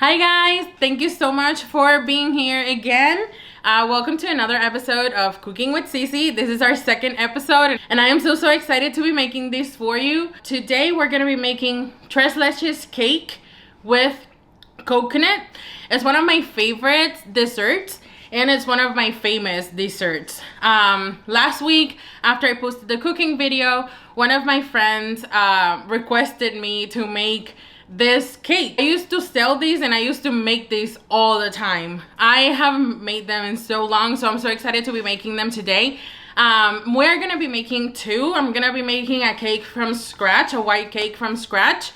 Hi guys, thank you so much for being here again. Welcome to another episode of Cooking with Cici. This is our second episode and I am so excited to be making this for you. Today we're going to be making tres leches cake with coconut. It's one of my favorite desserts and it's one of my famous desserts. Last week after I posted the cooking video, one of my friends requested me to make this cake. I used to sell these and I used to make these all the time. I haven't made them in so long, so I'm so excited to be making them today. We're gonna be making two. I'm gonna be making a cake from scratch, a white cake from scratch.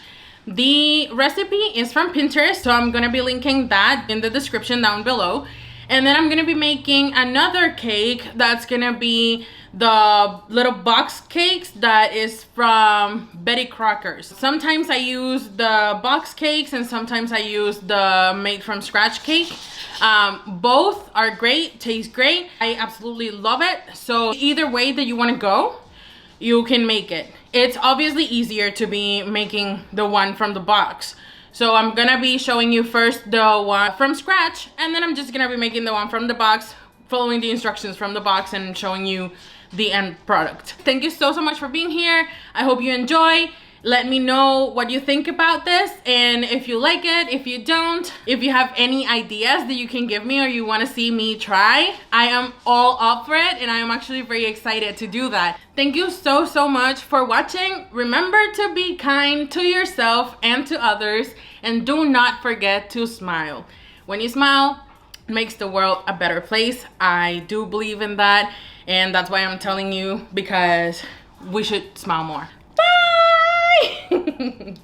The recipe is from Pinterest, so I'm gonna be linking that in the description down below. And then I'm gonna be making another cake that's gonna be the little box cakes that is from Betty Crocker's. Sometimes I use the box cakes and sometimes I use the made from scratch cake. Both are great, taste great. I absolutely love it. So either way that you wanna go, you can make it. It's obviously easier to be making the one from the box. So I'm gonna be showing you first the one from scratch and then I'm just gonna be making the one from the box, following the instructions from the box and showing you the end product. Thank you so much for being here. I hope you enjoy. Let me know what you think about this and if you like it, if you don't, if you have any ideas that you can give me or you want to see me try, I am all up for it and I am actually very excited to do that. Thank you so much for watching. Remember to be kind to yourself and to others and do not forget to smile. When you smile, it makes the world a better place. I do believe in that and that's why I'm telling you, because we should smile more. Bye!